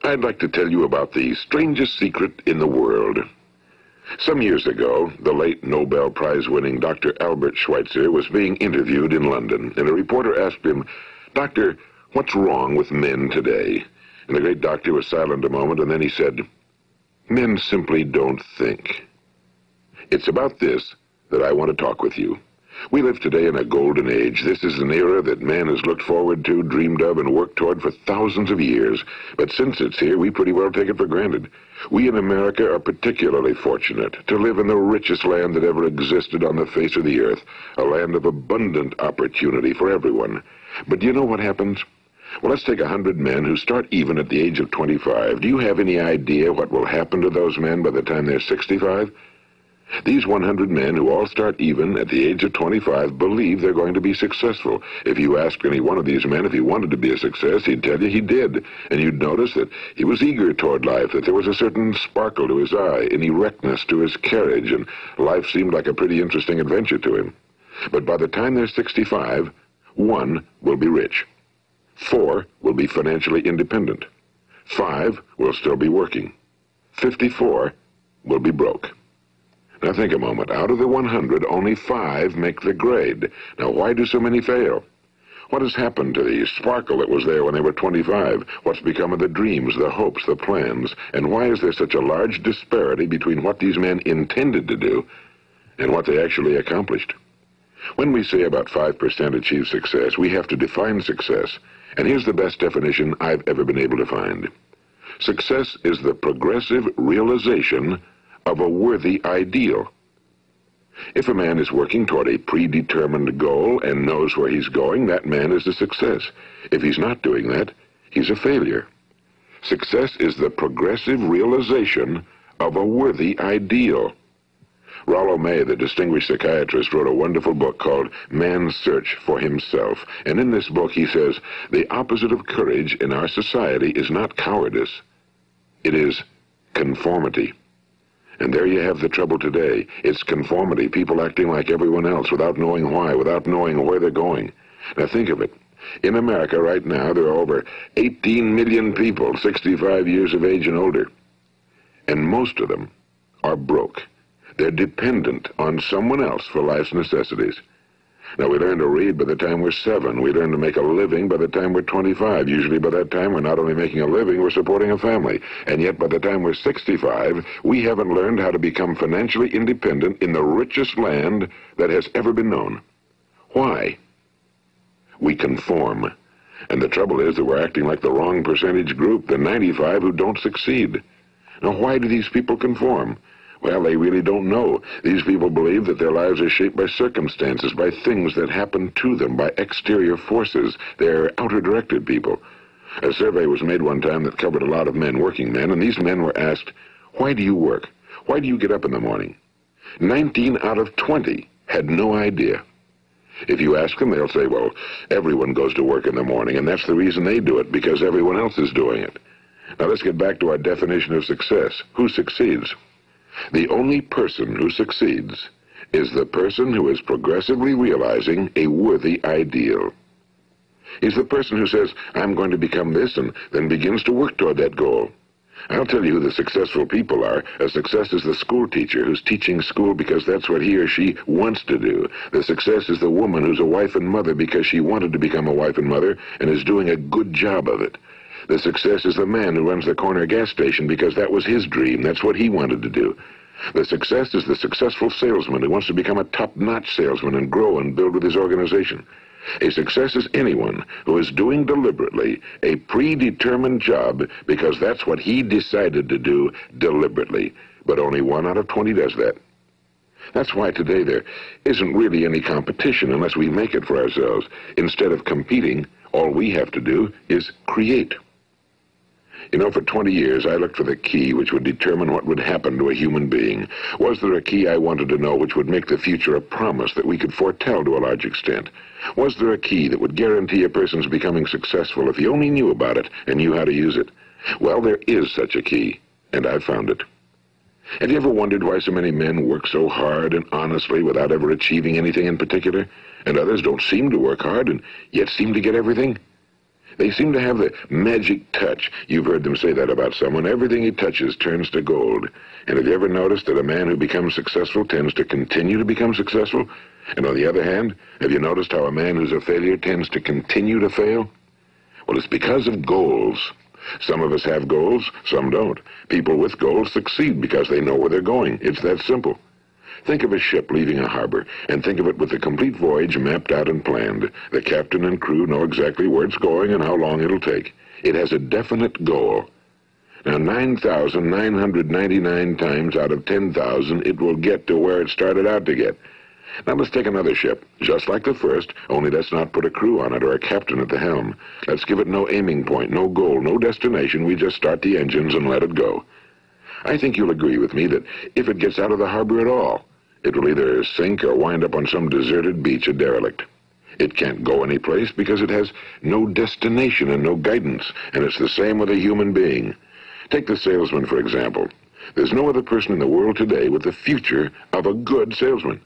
I'd like to tell you about the strangest secret in the world. Some years ago, the late Nobel Prize-winning Dr. Albert Schweitzer was being interviewed in London, and a reporter asked him, "Doctor, what's wrong with men today?" And the great doctor was silent a moment, and then he said, "Men simply don't think." It's about this that I want to talk with you. We live today in a golden age. This is an era that man has looked forward to, dreamed of, and worked toward for thousands of years. But since it's here, we pretty well take it for granted. We in America are particularly fortunate to live in the richest land that ever existed on the face of the earth, a land of abundant opportunity for everyone. But do you know what happens? Well, let's take 100 men who start even at the age of 25. Do you have any idea what will happen to those men by the time they're 65? These 100 men who all start even at the age of 25 believe they're going to be successful. If you asked any one of these men if he wanted to be a success, he'd tell you he did. And you'd notice that he was eager toward life, that there was a certain sparkle to his eye, an erectness to his carriage, and life seemed like a pretty interesting adventure to him. But by the time they're 65, 1 will be rich. 4 will be financially independent. 5 will still be working. 54 will be broke. Now think a moment. Out of the 100, only 5 make the grade. Now why do so many fail? What has happened to the sparkle that was there when they were 25? What's become of the dreams, the hopes, the plans? And why is there such a large disparity between what these men intended to do and what they actually accomplished? When we say about 5% achieve success, we have to define success. And here's the best definition I've ever been able to find. Success is the progressive realization of a worthy ideal. If a man is working toward a predetermined goal and knows where he's going, that man is a success. If he's not doing that, he's a failure. Success is the progressive realization of a worthy ideal. Rollo May, the distinguished psychiatrist, wrote a wonderful book called Man's Search for Himself. And in this book he says, the opposite of courage in our society is not cowardice. It is conformity. And there you have the trouble today. It's conformity, people acting like everyone else without knowing why, without knowing where they're going. Now think of it. In America right now, there are over 18 million people 65 years of age and older. And most of them are broke. They're dependent on someone else for life's necessities. Now, we learn to read by the time we're 7. We learn to make a living by the time we're 25. Usually by that time, we're not only making a living, we're supporting a family. And yet by the time we're 65, we haven't learned how to become financially independent in the richest land that has ever been known. Why? We conform. And the trouble is that we're acting like the wrong percentage group, the 95 who don't succeed. Now, why do these people conform? Well, they really don't know. These people believe that their lives are shaped by circumstances, by things that happen to them, by exterior forces. They're outer-directed people. A survey was made one time that covered a lot of men, working men, and these men were asked, why do you work? Why do you get up in the morning? 19 out of 20 had no idea. If you ask them, they'll say, well, everyone goes to work in the morning, and that's the reason they do it, because everyone else is doing it. Now let's get back to our definition of success. Who succeeds? The only person who succeeds is the person who is progressively realizing a worthy ideal. He's the person who says, I'm going to become this, and then begins to work toward that goal. I'll tell you who the successful people are. A success is the school teacher who's teaching school because that's what he or she wants to do. The success is the woman who's a wife and mother because she wanted to become a wife and mother and is doing a good job of it. The success is the man who runs the corner gas station because that was his dream. That's what he wanted to do. The success is the successful salesman who wants to become a top-notch salesman and grow and build with his organization. A success is anyone who is doing deliberately a predetermined job because that's what he decided to do deliberately. But only 1 out of 20 does that. That's why today there isn't really any competition unless we make it for ourselves. Instead of competing, all we have to do is create. You know, for 20 years, I looked for the key which would determine what would happen to a human being. Was there a key I wanted to know which would make the future a promise that we could foretell to a large extent? Was there a key that would guarantee a person's becoming successful if he only knew about it and knew how to use it? Well, there is such a key, and I've found it. Have you ever wondered why so many men work so hard and honestly without ever achieving anything in particular, and others don't seem to work hard and yet seem to get everything? They seem to have the magic touch. You've heard them say that about someone. Everything he touches turns to gold. And have you ever noticed that a man who becomes successful tends to continue to become successful? And on the other hand, have you noticed how a man who's a failure tends to continue to fail? Well, it's because of goals. Some of us have goals, some don't. People with goals succeed because they know where they're going. It's that simple. Think of a ship leaving a harbor, and think of it with the complete voyage mapped out and planned. The captain and crew know exactly where it's going and how long it'll take. It has a definite goal. Now, 9,999 times out of 10,000, it will get to where it started out to get. Now, let's take another ship, just like the first, only let's not put a crew on it or a captain at the helm. Let's give it no aiming point, no goal, no destination. We just start the engines and let it go. I think you'll agree with me that if it gets out of the harbor at all, it will either sink or wind up on some deserted beach, a derelict. It can't go anyplace because it has no destination and no guidance, and it's the same with a human being. Take the salesman, for example. There's no other person in the world today with the future of a good salesman.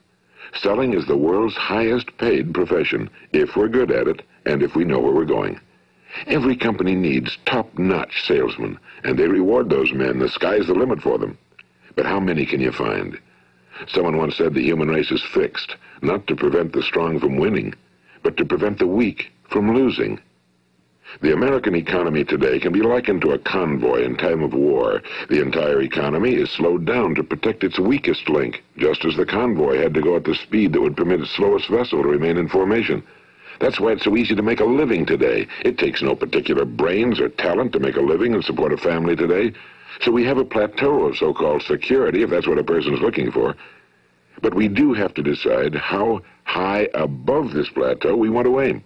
Selling is the world's highest paid profession, if we're good at it and if we know where we're going. Every company needs top-notch salesmen, and they reward those men. The sky's the limit for them. But how many can you find? Someone once said the human race is fixed, not to prevent the strong from winning, but to prevent the weak from losing. The American economy today can be likened to a convoy in time of war. The entire economy is slowed down to protect its weakest link, just as the convoy had to go at the speed that would permit its slowest vessel to remain in formation. That's why it's so easy to make a living today. It takes no particular brains or talent to make a living and support a family today. So we have a plateau of so-called security, if that's what a person's looking for. But we do have to decide how high above this plateau we want to aim.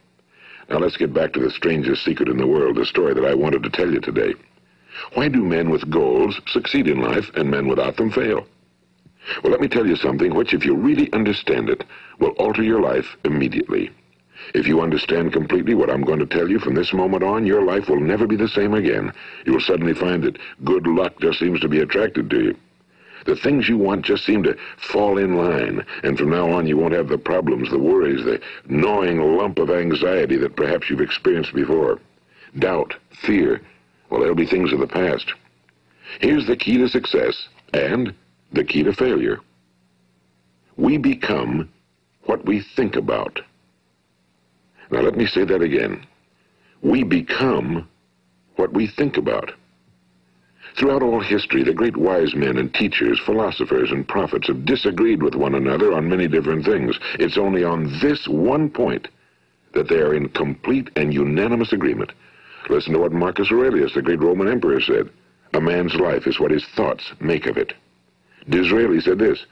Now let's get back to the strangest secret in the world, the story that I wanted to tell you today. Why do men with goals succeed in life and men without them fail? Well, let me tell you something which, if you really understand it, will alter your life immediately. If you understand completely what I'm going to tell you from this moment on, your life will never be the same again. You will suddenly find that good luck just seems to be attracted to you. The things you want just seem to fall in line, and from now on you won't have the problems, the worries, the gnawing lump of anxiety that perhaps you've experienced before. Doubt, fear, well, they'll be things of the past. Here's the key to success and the key to failure. We become what we think about. Now let me say that again. We become what we think about. Throughout all history, the great wise men and teachers, philosophers and prophets have disagreed with one another on many different things. It's only on this one point that they are in complete and unanimous agreement. Listen to what Marcus Aurelius, the great Roman emperor, said. A man's life is what his thoughts make of it. Disraeli said this.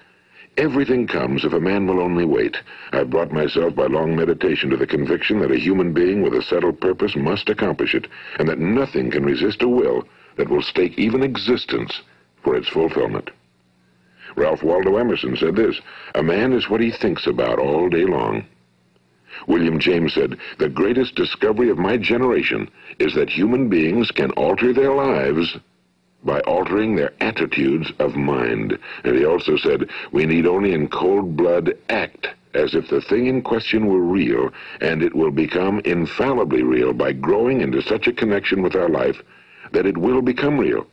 Everything comes if a man will only wait. I've brought myself by long meditation to the conviction that a human being with a settled purpose must accomplish it, and that nothing can resist a will that will stake even existence for its fulfillment. Ralph Waldo Emerson said this, a man is what he thinks about all day long. William James said, the greatest discovery of my generation is that human beings can alter their lives by altering their attitudes of mind. And he also said, we need only in cold blood act as if the thing in question were real, and it will become infallibly real by growing into such a connection with our life that it will become real.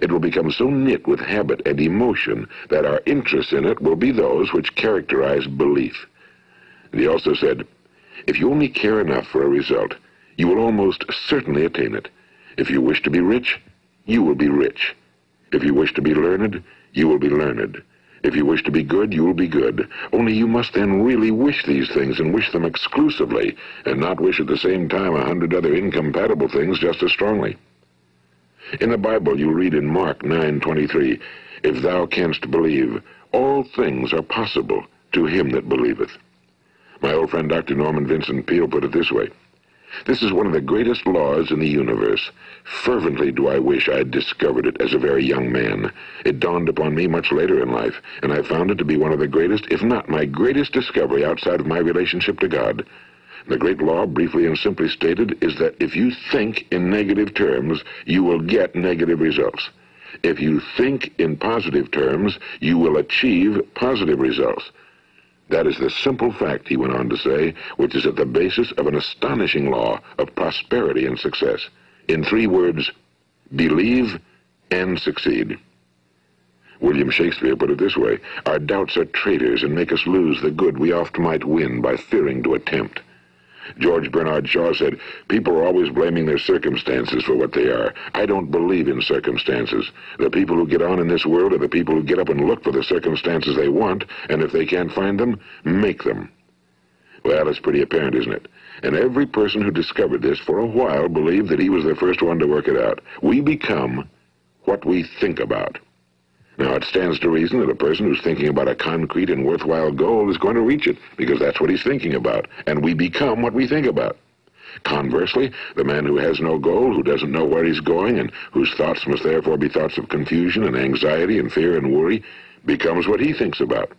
It will become so knit with habit and emotion that our interests in it will be those which characterize belief. And he also said, if you only care enough for a result, you will almost certainly attain it. If you wish to be rich, you will be rich. If you wish to be learned, you will be learned. If you wish to be good, you will be good. Only you must then really wish these things and wish them exclusively, and not wish at the same time 100 other incompatible things just as strongly. In the Bible, you read in Mark 9:23, if thou canst believe, all things are possible to him that believeth. My old friend Dr. Norman Vincent Peale put it this way, this is one of the greatest laws in the universe. Fervently do I wish I had discovered it as a very young man. It dawned upon me much later in life, and I found it to be one of the greatest, if not my greatest discovery outside of my relationship to God. The great law, briefly and simply stated, is that if you think in negative terms, you will get negative results. If you think in positive terms, you will achieve positive results. That is the simple fact, he went on to say, which is at the basis of an astonishing law of prosperity and success. In 3 words, believe and succeed. William Shakespeare put it this way: our doubts are traitors and make us lose the good we oft might win by fearing to attempt. George Bernard Shaw said, people are always blaming their circumstances for what they are. I don't believe in circumstances. The people who get on in this world are the people who get up and look for the circumstances they want, and if they can't find them, make them. Well, it's pretty apparent, isn't it? And every person who discovered this for a while believed that he was the first one to work it out. We become what we think about. Now, it stands to reason that a person who's thinking about a concrete and worthwhile goal is going to reach it, because that's what he's thinking about, and we become what we think about. Conversely, the man who has no goal, who doesn't know where he's going, and whose thoughts must therefore be thoughts of confusion and anxiety and fear and worry, becomes what he thinks about.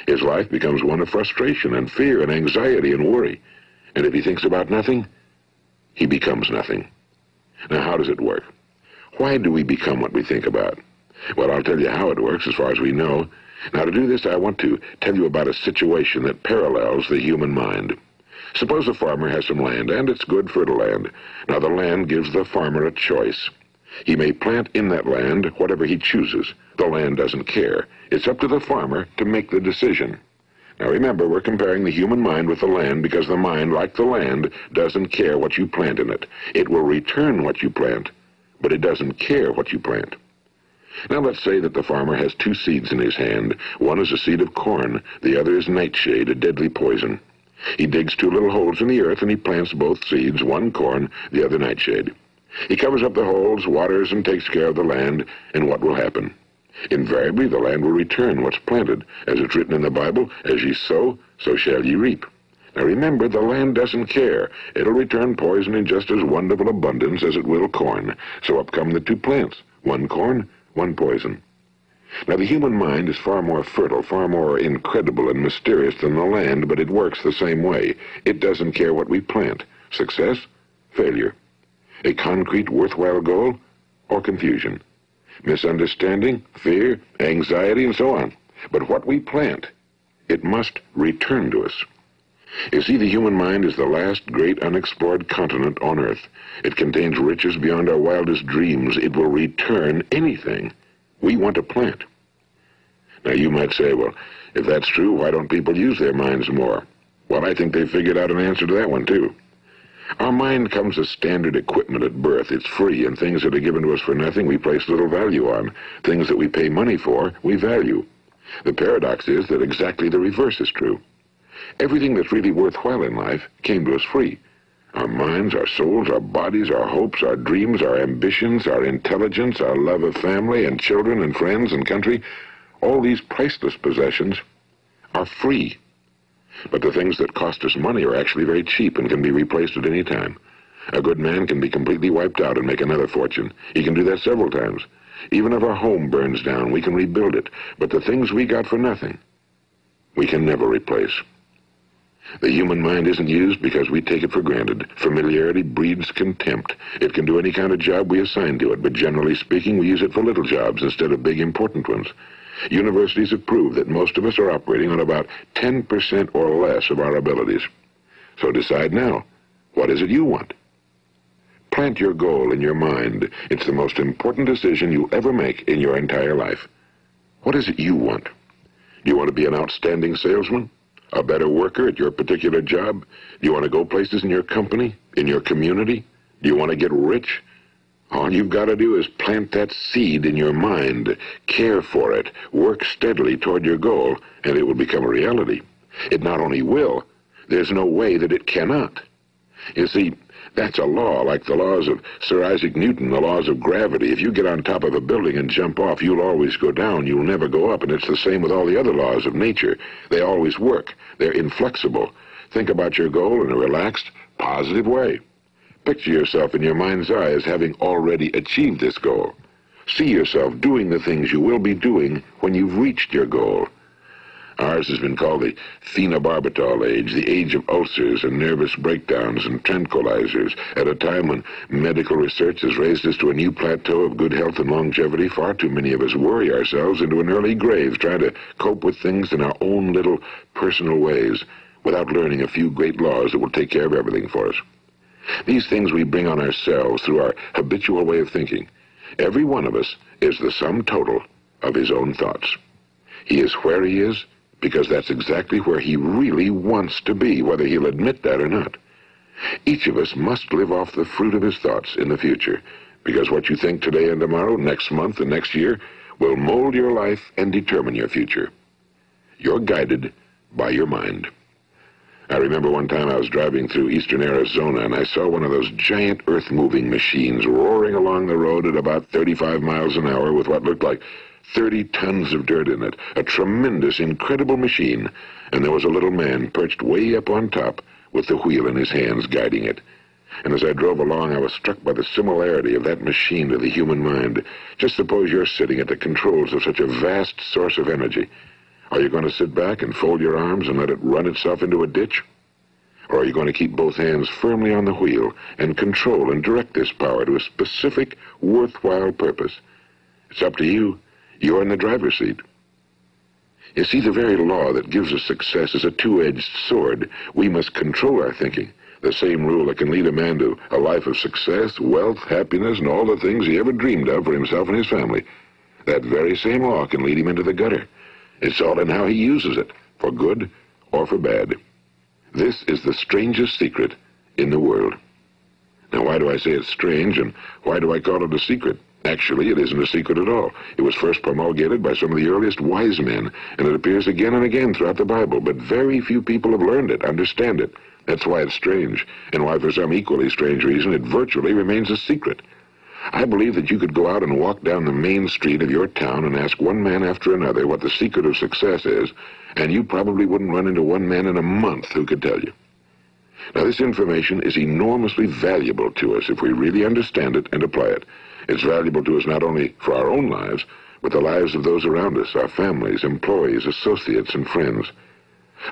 His life becomes one of frustration and fear and anxiety and worry. And if he thinks about nothing, he becomes nothing. Now, how does it work? Why do we become what we think about? Well, I'll tell you how it works as far as we know. Now, to do this, I want to tell you about a situation that parallels the human mind. Suppose a farmer has some land, and it's good, fertile land. Now, the land gives the farmer a choice. He may plant in that land whatever he chooses. The land doesn't care. It's up to the farmer to make the decision. Now, remember, we're comparing the human mind with the land because the mind, like the land, doesn't care what you plant in it. It will return what you plant, but it doesn't care what you plant. Now, let's say that the farmer has 2 seeds in his hand. One is a seed of corn. The other is nightshade, a deadly poison. He digs 2 little holes in the earth, and he plants both seeds, one corn, the other nightshade. He covers up the holes, waters, and takes care of the land, and what will happen? Invariably, the land will return what's planted. As it's written in the Bible, as ye sow, so shall ye reap. Now remember, the land doesn't care. It'll return poison in just as wonderful abundance as it will corn. So up come the 2 plants, one corn, one poison. Now, the human mind is far more fertile, far more incredible and mysterious than the land, but it works the same way. It doesn't care what we plant. Success, failure. A concrete, worthwhile goal, or confusion. Misunderstanding, fear, anxiety, and so on. But what we plant, it must return to us. You see, the human mind is the last great unexplored continent on Earth. It contains riches beyond our wildest dreams. It will return anything we want to plant. Now, you might say, well, if that's true, why don't people use their minds more? Well, I think they've figured out an answer to that one, too. Our mind comes as standard equipment at birth. It's free, and things that are given to us for nothing we place little value on. Things that we pay money for, we value. The paradox is that exactly the reverse is true. Everything that's really worthwhile in life came to us free. Our minds, our souls, our bodies, our hopes, our dreams, our ambitions, our intelligence, our love of family and children and friends and country, all these priceless possessions are free. But the things that cost us money are actually very cheap and can be replaced at any time. A good man can be completely wiped out and make another fortune. He can do that several times. Even if our home burns down, we can rebuild it. But the things we got for nothing, we can never replace. The human mind isn't used because we take it for granted. Familiarity breeds contempt. It can do any kind of job we assign to it, but generally speaking, we use it for little jobs instead of big, important ones. Universities have proved that most of us are operating on about 10% or less of our abilities. So decide now, what is it you want? Plant your goal in your mind. It's the most important decision you'll ever make in your entire life. What is it you want? Do you want to be an outstanding salesman? A better worker at your particular job? Do you want to go places in your company, in your community? Do you want to get rich? All you've got to do is plant that seed in your mind, care for it, work steadily toward your goal, and it will become a reality. It not only will, there's no way that it cannot. You see, that's a law, like the laws of Sir Isaac Newton, the laws of gravity. If you get on top of a building and jump off, you'll always go down. You'll never go up. And it's the same with all the other laws of nature. They always work. They're inflexible. Think about your goal in a relaxed, positive way. Picture yourself in your mind's eye as having already achieved this goal. See yourself doing the things you will be doing when you've reached your goal. Ours has been called the phenobarbital age, the age of ulcers and nervous breakdowns and tranquilizers. At a time when medical research has raised us to a new plateau of good health and longevity, far too many of us worry ourselves into an early grave trying to cope with things in our own little personal ways without learning a few great laws that will take care of everything for us. These things we bring on ourselves through our habitual way of thinking. Every one of us is the sum total of his own thoughts. He is where he is because that's exactly where he really wants to be, whether he'll admit that or not. Each of us must live off the fruit of his thoughts in the future, because what you think today and tomorrow, next month and next year, will mold your life and determine your future. You're guided by your mind. I remember one time I was driving through eastern Arizona, and I saw one of those giant earth-moving machines roaring along the road at about 35 miles an hour with what looked like 30 tons of dirt in it. A tremendous, incredible machine, and there was a little man perched way up on top with the wheel in his hands guiding it. And as I drove along, I was struck by the similarity of that machine to the human mind. Just suppose you're sitting at the controls of such a vast source of energy. Are you going to sit back and fold your arms and let it run itself into a ditch? Or are you going to keep both hands firmly on the wheel and control and direct this power to a specific, worthwhile purpose? It's up to you. You're in the driver's seat. You see, the very law that gives us success is a two-edged sword. We must control our thinking. The same rule that can lead a man to a life of success, wealth, happiness, and all the things he ever dreamed of for himself and his family. That very same law can lead him into the gutter. It's all in how he uses it, for good or for bad. This is the strangest secret in the world. Now, why do I say it's strange, and why do I call it a secret? Actually, it isn't a secret at all. It was first promulgated by some of the earliest wise men, and it appears again and again throughout the Bible, but very few people have learned it, understand it. That's why it's strange, and why for some equally strange reason it virtually remains a secret. I believe that you could go out and walk down the main street of your town and ask one man after another what the secret of success is, and you probably wouldn't run into one man in a month who could tell you. Now, this information is enormously valuable to us if we really understand it and apply it. It's valuable to us not only for our own lives, but the lives of those around us, our families, employees, associates, and friends.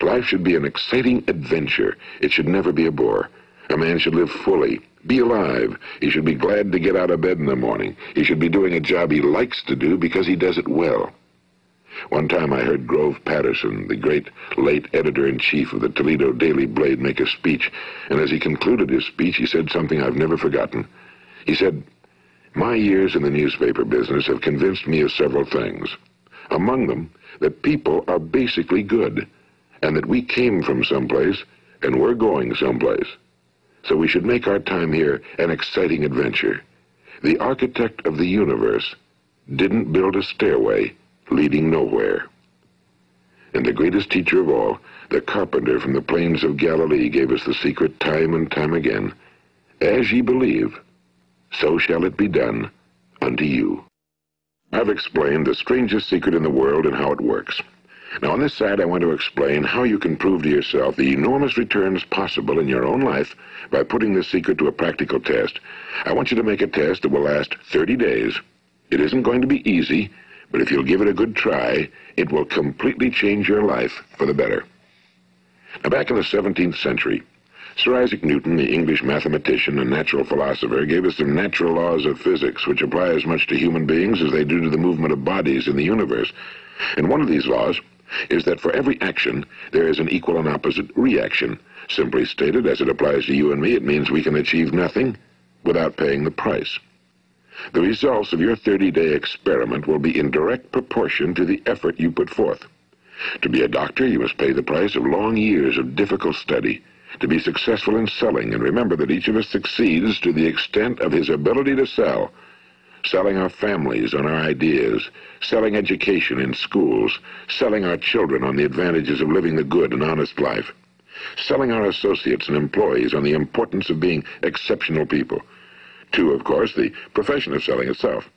Life should be an exciting adventure. It should never be a bore. A man should live fully, be alive. He should be glad to get out of bed in the morning. He should be doing a job he likes to do because he does it well. One time I heard Grove Patterson, the great late editor-in-chief of the Toledo Daily Blade, make a speech, and as he concluded his speech, he said something I've never forgotten. He said, "My years in the newspaper business have convinced me of several things. Among them, that people are basically good, and that we came from someplace, and we're going someplace. So we should make our time here an exciting adventure. The architect of the universe didn't build a stairway leading nowhere." And the greatest teacher of all, the carpenter from the plains of Galilee, gave us the secret time and time again. As ye believe, so shall it be done unto you. I've explained the strangest secret in the world and how it works. Now, on this side, I want to explain how you can prove to yourself the enormous returns possible in your own life by putting this secret to a practical test. I want you to make a test that will last 30 days. It isn't going to be easy, but if you'll give it a good try, it will completely change your life for the better. Now, back in the 17th century, Sir Isaac Newton, the English mathematician and natural philosopher, gave us some natural laws of physics which apply as much to human beings as they do to the movement of bodies in the universe. And one of these laws is that for every action, there is an equal and opposite reaction. Simply stated, as it applies to you and me, it means we can achieve nothing without paying the price. The results of your 30-day experiment will be in direct proportion to the effort you put forth. To be a doctor, you must pay the price of long years of difficult study. To be successful in selling, and remember that each of us succeeds to the extent of his ability to sell. Selling our families on our ideas, selling education in schools, selling our children on the advantages of living the good and honest life, selling our associates and employees on the importance of being exceptional people. To, of course, the profession of selling itself.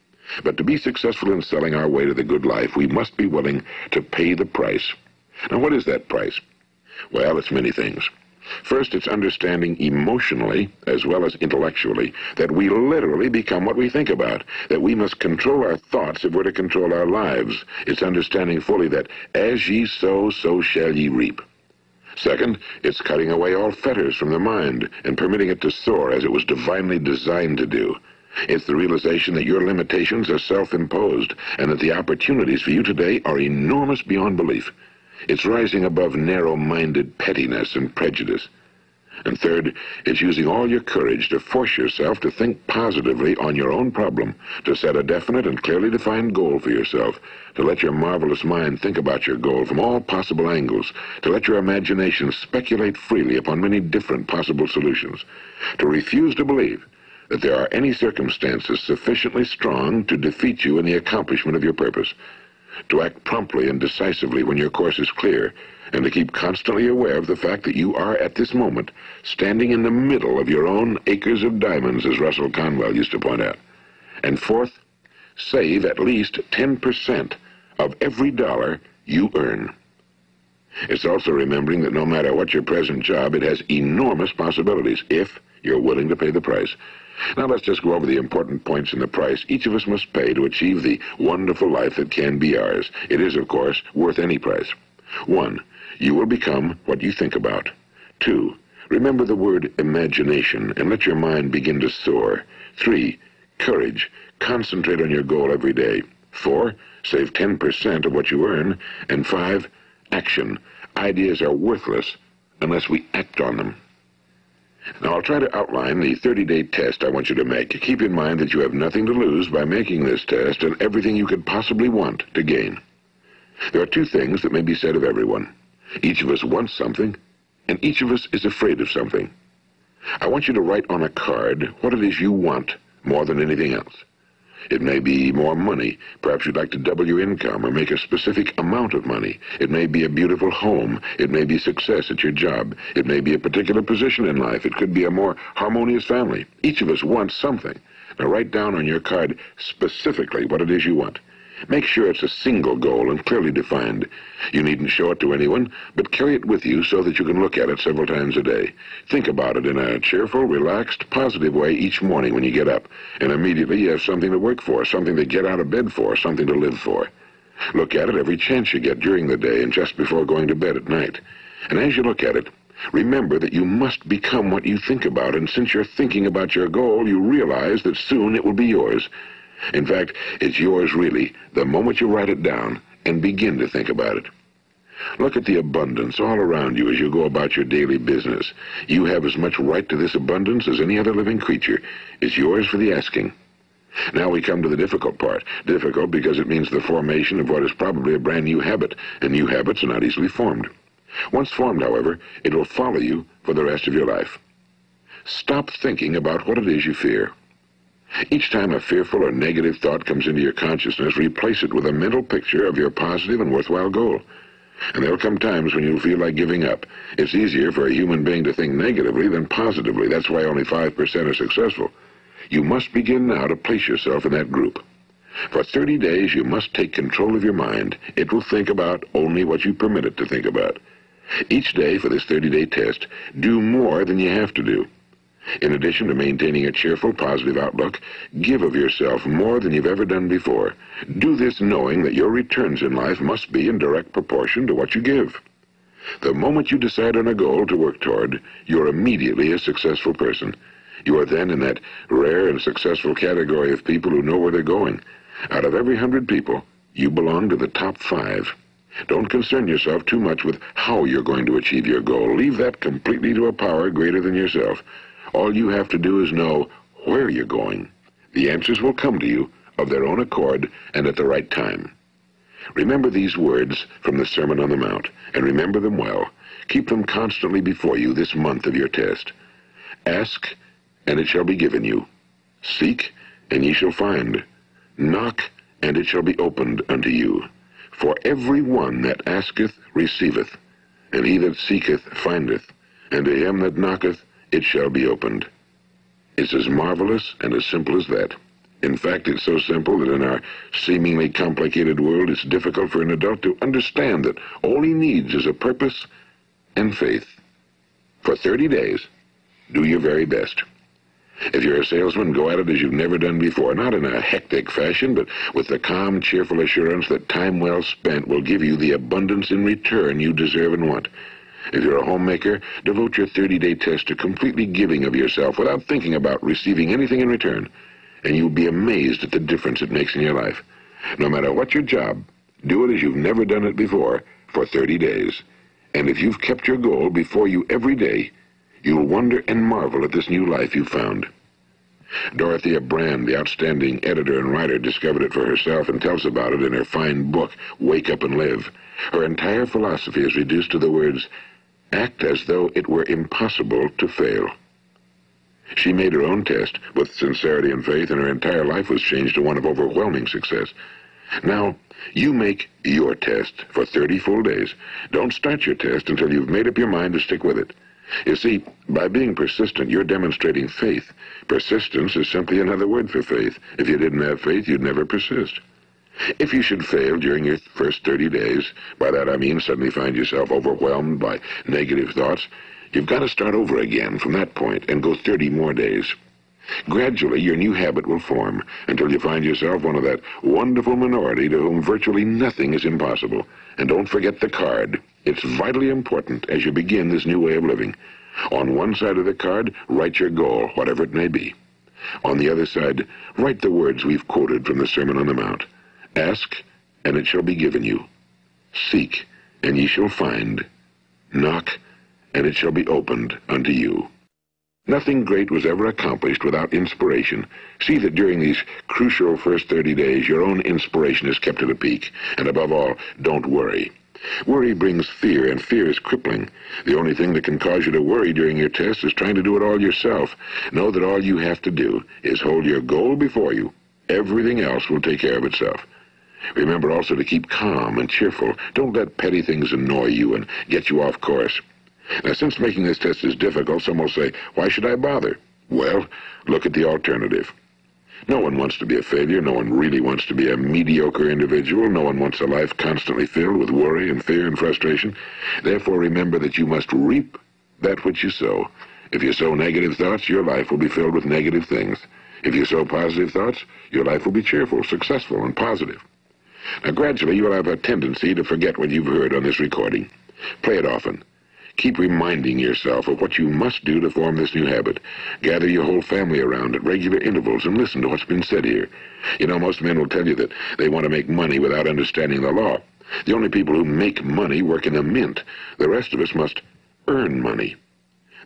But to be successful in selling our way to the good life, we must be willing to pay the price. Now, what is that price? Well, it's many things. First, it's understanding emotionally, as well as intellectually, that we literally become what we think about, that we must control our thoughts if we're to control our lives. It's understanding fully that as ye sow, so shall ye reap. Second, it's cutting away all fetters from the mind and permitting it to soar as it was divinely designed to do. It's the realization that your limitations are self-imposed and that the opportunities for you today are enormous beyond belief. It's rising above narrow-minded pettiness and prejudice. And third, it's using all your courage to force yourself to think positively on your own problem, to set a definite and clearly defined goal for yourself, to let your marvelous mind think about your goal from all possible angles, to let your imagination speculate freely upon many different possible solutions, to refuse to believe that there are any circumstances sufficiently strong to defeat you in the accomplishment of your purpose, to act promptly and decisively when your course is clear, and to keep constantly aware of the fact that you are, at this moment, standing in the middle of your own acres of diamonds, as Russell Conwell used to point out. And fourth, save at least 10% of every dollar you earn. It's also remembering that no matter what your present job, it has enormous possibilities if you're willing to pay the price. Now let's just go over the important points in the price each of us must pay to achieve the wonderful life that can be ours. It is, of course, worth any price. 1. You will become what you think about. 2. Remember the word imagination and let your mind begin to soar. 3. Courage. Concentrate on your goal every day. 4. Save 10% of what you earn. And 5. Action. Ideas are worthless unless we act on them. Now, I'll try to outline the 30-day test I want you to make. Keep in mind that you have nothing to lose by making this test and everything you could possibly want to gain. There are two things that may be said of everyone. Each of us wants something, and each of us is afraid of something. I want you to write on a card what it is you want more than anything else. It may be more money. Perhaps you'd like to double your income or make a specific amount of money. It may be a beautiful home. It may be success at your job. It may be a particular position in life. It could be a more harmonious family. Each of us wants something. Now write down on your card specifically what it is you want. Make sure it's a single goal and clearly defined. You needn't show it to anyone, but carry it with you so that you can look at it several times a day. Think about it in a cheerful, relaxed, positive way each morning when you get up, and immediately you have something to work for, something to get out of bed for, something to live for. Look at it every chance you get during the day and just before going to bed at night. And as you look at it, remember that you must become what you think about, and since you're thinking about your goal, you realize that soon it will be yours. In fact, it's yours really the moment you write it down and begin to think about it. Look at the abundance all around you as you go about your daily business. You have as much right to this abundance as any other living creature. It's yours for the asking. Now we come to the difficult part. Difficult because it means the formation of what is probably a brand new habit, and new habits are not easily formed. Once formed, however, it will follow you for the rest of your life. Stop thinking about what it is you fear. Each time a fearful or negative thought comes into your consciousness, replace it with a mental picture of your positive and worthwhile goal. And there'll come times when you'll feel like giving up. It's easier for a human being to think negatively than positively. That's why only 5% are successful. You must begin now to place yourself in that group. For 30 days, you must take control of your mind. It will think about only what you permit it to think about. Each day for this 30-day test, do more than you have to do. In addition to maintaining a cheerful, positive outlook, give of yourself more than you've ever done before. Do this knowing that your returns in life must be in direct proportion to what you give. The moment you decide on a goal to work toward, you're immediately a successful person. You are then in that rare and successful category of people who know where they're going. Out of every 100 people, you belong to the top 5. Don't concern yourself too much with how you're going to achieve your goal. Leave that completely to a power greater than yourself. All you have to do is know where you're going. The answers will come to you of their own accord and at the right time. Remember these words from the Sermon on the Mount, and remember them well. Keep them constantly before you this month of your test. Ask, and it shall be given you. Seek, and ye shall find. Knock, and it shall be opened unto you. For every one that asketh receiveth, and he that seeketh findeth, and to him that knocketh it shall be opened. It's as marvelous and as simple as that. In fact, it's so simple that in our seemingly complicated world, it's difficult for an adult to understand that all he needs is a purpose and faith. For 30 days, do your very best. If you're a salesman, go at it as you've never done before, not in a hectic fashion, but with the calm, cheerful assurance that time well spent will give you the abundance in return you deserve and want. If you're a homemaker, devote your 30-day test to completely giving of yourself without thinking about receiving anything in return, and you'll be amazed at the difference it makes in your life. No matter what your job, do it as you've never done it before for 30 days. And if you've kept your goal before you every day, you'll wonder and marvel at this new life you've found. Dorothea Brand, the outstanding editor and writer, discovered it for herself and tells about it in her fine book, Wake Up and Live. Her entire philosophy is reduced to the words, act as though it were impossible to fail. She made her own test with sincerity and faith, and her entire life was changed to one of overwhelming success. Now, you make your test for 30 full days. Don't start your test until you've made up your mind to stick with it. You see, by being persistent, you're demonstrating faith. Persistence is simply another word for faith. If you didn't have faith, you'd never persist. If you should fail during your first 30 days, by that I mean suddenly find yourself overwhelmed by negative thoughts, you've got to start over again from that point and go 30 more days. Gradually, your new habit will form until you find yourself one of that wonderful minority to whom virtually nothing is impossible. And don't forget the card. It's vitally important as you begin this new way of living. On one side of the card, write your goal, whatever it may be. On the other side, write the words we've quoted from the Sermon on the Mount. Ask, and it shall be given you. Seek, and ye shall find. Knock, and it shall be opened unto you. Nothing great was ever accomplished without inspiration. See that during these crucial first 30 days, your own inspiration is kept at a peak. And above all, don't worry. Worry brings fear, and fear is crippling. The only thing that can cause you to worry during your test is trying to do it all yourself. Know that all you have to do is hold your goal before you. Everything else will take care of itself. Remember also to keep calm and cheerful. Don't let petty things annoy you and get you off course. Now, since making this test is difficult, some will say, why should I bother? Well, look at the alternative. No one wants to be a failure. No one really wants to be a mediocre individual. No one wants a life constantly filled with worry and fear and frustration. Therefore, remember that you must reap that which you sow. If you sow negative thoughts, your life will be filled with negative things. If you sow positive thoughts, your life will be cheerful, successful, and positive. Now, gradually, you will have a tendency to forget what you've heard on this recording. Play it often. Keep reminding yourself of what you must do to form this new habit. Gather your whole family around at regular intervals and listen to what's been said here. You know, most men will tell you that they want to make money without understanding the law. The only people who make money work in a mint. The rest of us must earn money.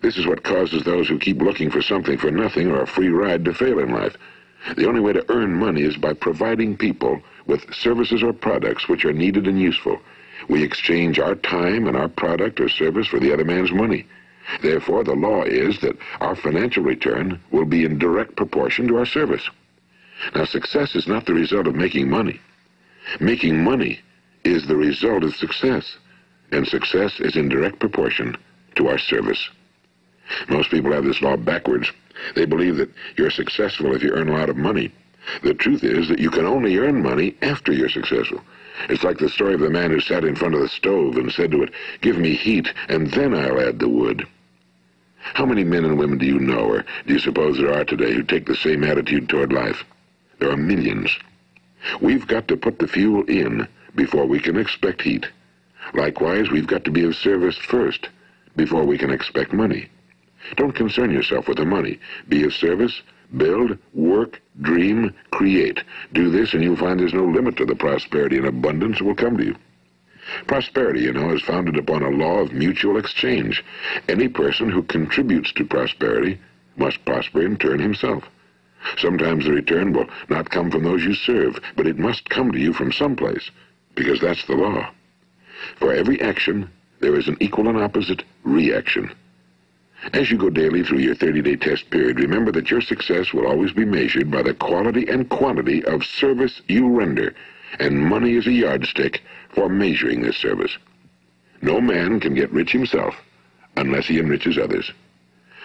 This is what causes those who keep looking for something for nothing or a free ride to fail in life. The only way to earn money is by providing people with services or products which are needed and useful. We exchange our time and our product or service for the other man's money. Therefore, the law is that our financial return will be in direct proportion to our service. Now, success is not the result of making money. Making money is the result of success, and success is in direct proportion to our service. Most people have this law backwards. They believe that you're successful if you earn a lot of money. The truth is that you can only earn money after you're successful. It's like the story of the man who sat in front of the stove and said to it, "Give me heat, and then I'll add the wood." How many men and women do you know, or do you suppose there are today, who take the same attitude toward life? There are millions. We've got to put the fuel in before we can expect heat. Likewise, we've got to be of service first before we can expect money. Don't concern yourself with the money. Be of service, build, work, dream, create. Do this and you'll find there's no limit to the prosperity and abundance that will come to you. Prosperity, you know, is founded upon a law of mutual exchange. Any person who contributes to prosperity must prosper in turn himself. Sometimes the return will not come from those you serve, but it must come to you from someplace, because that's the law. For every action, there is an equal and opposite reaction. As you go daily through your 30-day test period, remember that your success will always be measured by the quality and quantity of service you render, and money is a yardstick for measuring this service. No man can get rich himself unless he enriches others.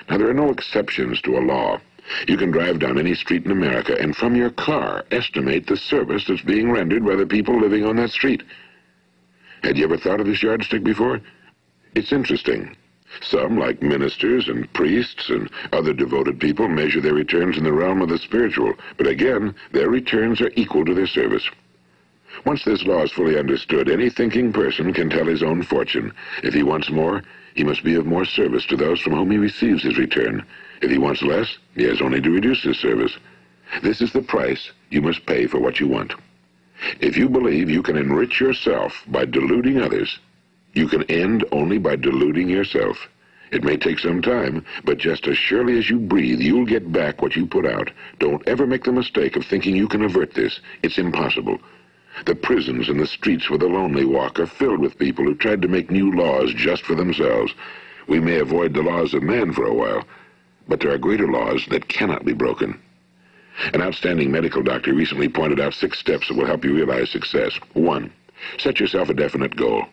Now, there are no exceptions to a law. You can drive down any street in America and from your car estimate the service that's being rendered by the people living on that street. Had you ever thought of this yardstick before? It's interesting. Some, like ministers and priests and other devoted people, measure their returns in the realm of the spiritual, but again, their returns are equal to their service. Once this law is fully understood, any thinking person can tell his own fortune. If he wants more, he must be of more service to those from whom he receives his return. If he wants less, he has only to reduce his service. This is the price you must pay for what you want. If you believe you can enrich yourself by deluding others, you can end only by deluding yourself. It may take some time, but just as surely as you breathe, you'll get back what you put out. Don't ever make the mistake of thinking you can avert this. It's impossible. The prisons and the streets where the lonely walk are filled with people who tried to make new laws just for themselves. We may avoid the laws of man for a while, but there are greater laws that cannot be broken. An outstanding medical doctor recently pointed out 6 steps that will help you realize success. 1. Set yourself a definite goal.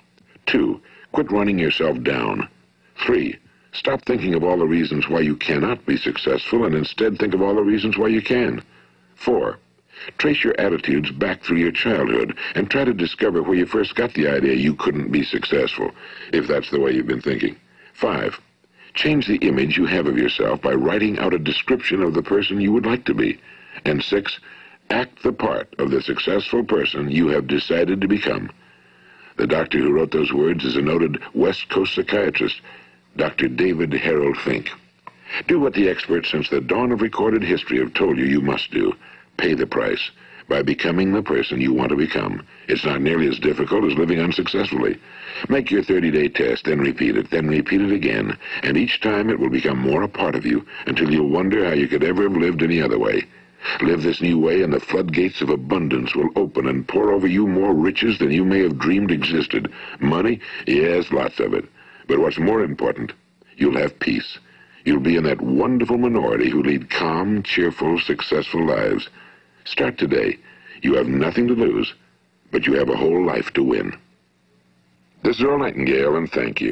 2. Quit running yourself down. 3. Stop thinking of all the reasons why you cannot be successful and instead think of all the reasons why you can. 4. Trace your attitudes back through your childhood and try to discover where you first got the idea you couldn't be successful, if that's the way you've been thinking. 5. Change the image you have of yourself by writing out a description of the person you would like to be. And 6. Act the part of the successful person you have decided to become. The doctor who wrote those words is a noted West Coast psychiatrist, Dr. David Harold Fink. Do what the experts since the dawn of recorded history have told you you must do. Pay the price by becoming the person you want to become. It's not nearly as difficult as living unsuccessfully. Make your 30-day test, then repeat it again, and each time it will become more a part of you until you'll wonder how you could ever have lived any other way. Live this new way and the floodgates of abundance will open and pour over you more riches than you may have dreamed existed. Money? Yes, lots of it. But what's more important, you'll have peace. You'll be in that wonderful minority who lead calm, cheerful, successful lives. Start today. You have nothing to lose, but you have a whole life to win. This is Earl Nightingale, and thank you.